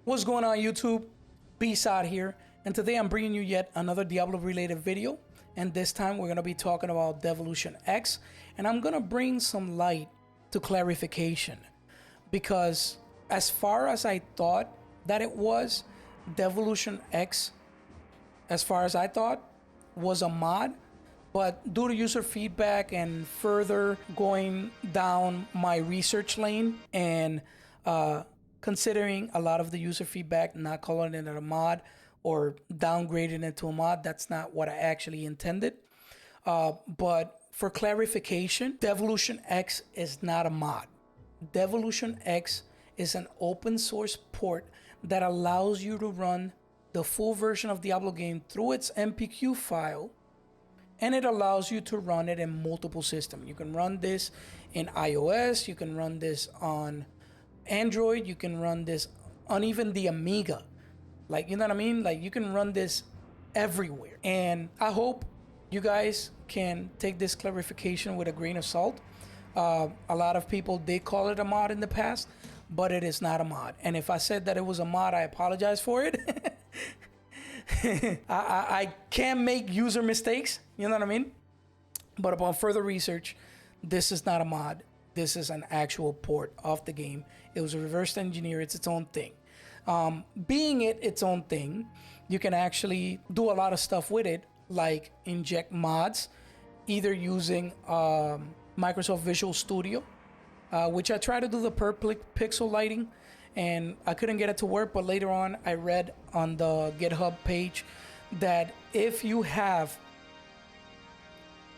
What's going on, YouTube? B-Side here, and today I'm bringing you yet another Diablo related video, and this time we're going to be talking about Devolution X, and I'm going to bring some light to clarification, because as far as I thought that it was, Devolution X, as far as I thought, was a mod, but due to user feedback and further going down my research lane and considering a lot of the user feedback, not calling it a mod or downgrading it to a mod, that's not what I actually intended. But for clarification, Devolution X is not a mod. Devolution X is an open source port that allows you to run the full version of Diablo game through its MPQ file, and it allows you to run it in multiple systems. You can run this in iOS, you can run this on Android, you can run this on even the Amiga. Like, you know what I mean? Like, you can run this everywhere. And I hope you guys can take this clarification with a grain of salt. A lot of people did call it a mod in the past, but it is not a mod. And if I said that it was a mod, I apologize for it. I can make user mistakes, you know what I mean? But upon further research, this is not a mod. This is an actual port of the game. It was a reverse engineer. It's its own thing. Being its own thing, you can actually do a lot of stuff with it, like inject mods, either using Microsoft Visual Studio, which I tried to do the per pixel lighting, and I couldn't get it to work. But later on, I read on the GitHub page that if you have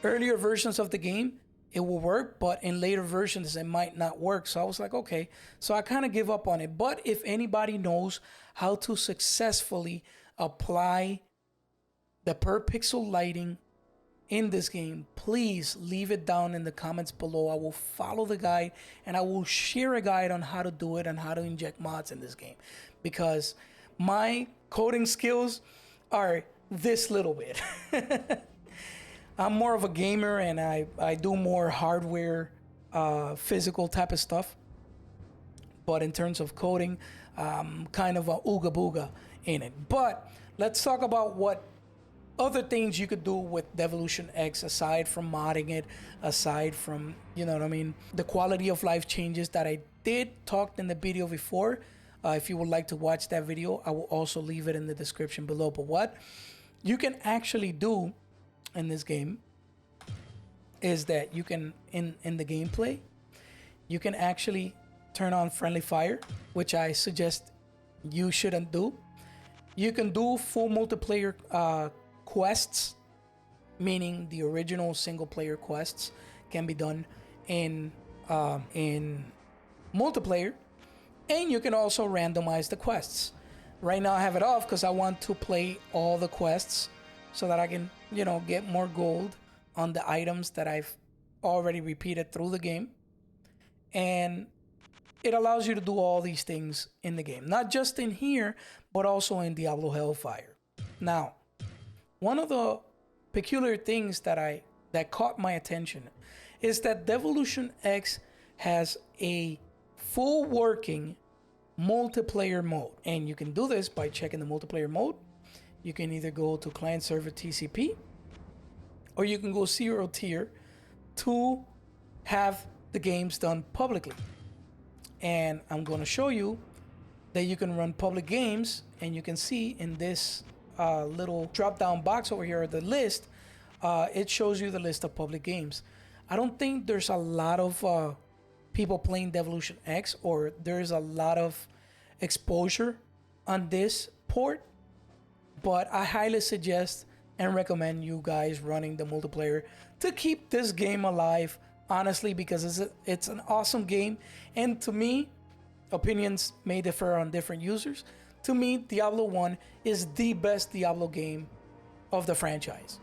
earlier versions of the game, it will work, but in later versions it might not work. So I was like, okay. So I kind of give up on it. But if anybody knows how to successfully apply the per pixel lighting in this game, please leave it down in the comments below. I will follow the guide and I will share a guide on how to do it and how to inject mods in this game, because my coding skills are this little bit. I'm more of a gamer, and I do more hardware, physical type of stuff. But in terms of coding, kind of a ooga booga in it. But let's talk about what other things you could do with Devolution X aside from modding it, aside from, you know what I mean, the quality of life changes that I did talk in the video before. If you would like to watch that video, I will also leave it in the description below. But what you can actually do in this game is that you can, in the gameplay, you can actually turn on friendly fire, which I suggest you shouldn't do. You can do full multiplayer quests, meaning the original single player quests can be done in multiplayer, and you can also randomize the quests. Right now I have it off because I want to play all the quests so that I can, you know, get more gold on the items that I've already repeated through the game. And it allows you to do all these things in the game, not just in here, but also in Diablo Hellfire. Now, one of the peculiar things that caught my attention is that Devolution X has a full working multiplayer mode, and you can do this by checking the multiplayer mode. You can either go to client server TCP, or you can go 0 tier to have the games done publicly. And I'm going to show you that you can run public games, and you can see in this little drop down box over here, the list, it shows you the list of public games. I don't think there's a lot of people playing Devolution X, or there's a lot of exposure on this port. But I highly suggest and recommend you guys running the multiplayer to keep this game alive, honestly, because it's an awesome game. And to me, opinions may differ on different users. To me, Diablo 1 is the best Diablo game of the franchise.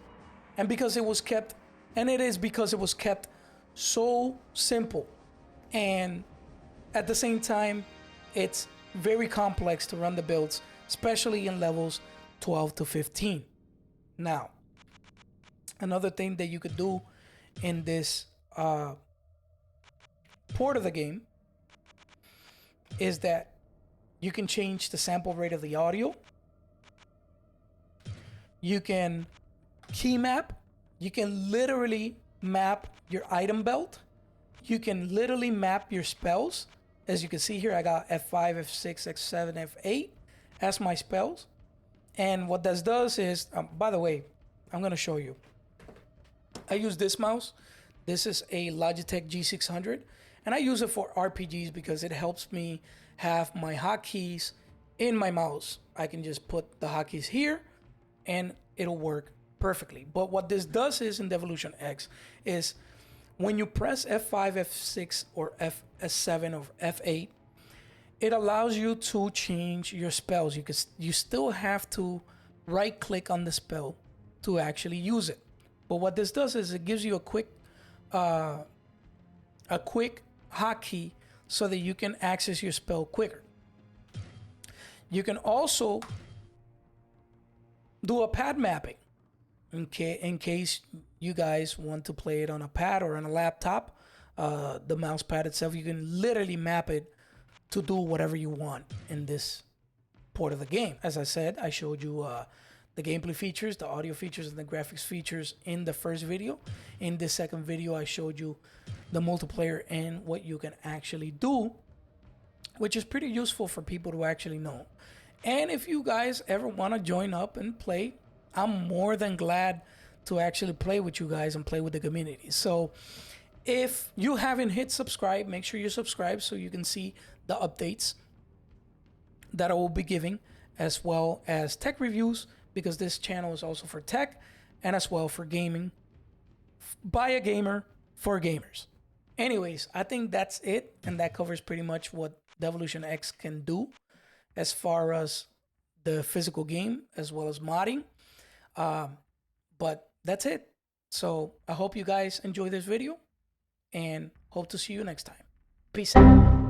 And because it was kept, and it is because it was kept so simple. And at the same time, it's very complex to run the builds, especially in levels 12 to 15. Now, another thing that you could do in this port of the game is that You can change the sample rate of the audio. You can key map. You can literally map your item belt. You can literally map your spells. As you can see here, I got F5, F6, F7, F8 as my spells. And what this does is, by the way, I'm going to show you. I use this mouse. This is a Logitech G600. And I use it for RPGs because it helps me have my hotkeys in my mouse. I can just put the hotkeys here and it'll work perfectly. But what this does is in Devolution X is when you press F5, F6, or F7 or F8, it allows you to change your spells. You still have to right click on the spell to actually use it. But what this does is it gives you a quick hotkey so that you can access your spell quicker. You can also do a pad mapping in case you guys want to play it on a pad or on a laptop. The mouse pad itself, you can literally map it to do whatever you want in this port of the game. As I said, I showed you the gameplay features, the audio features, and the graphics features in the first video. In this second video, I showed you the multiplayer and what you can actually do, which is pretty useful for people to actually know. And if you guys ever want to join up and play, I'm more than glad to actually play with you guys and play with the community. So if you haven't hit subscribe, make sure you subscribe so you can see the updates that I will be giving, as well as tech reviews, because this channel is also for tech and as well for gaming, by a gamer for gamers. Anyways, I think that's it, and that covers pretty much what Devolution X can do as far as the physical game as well as modding. But that's it. So I hope you guys enjoy this video and hope to see you next time. Peace out.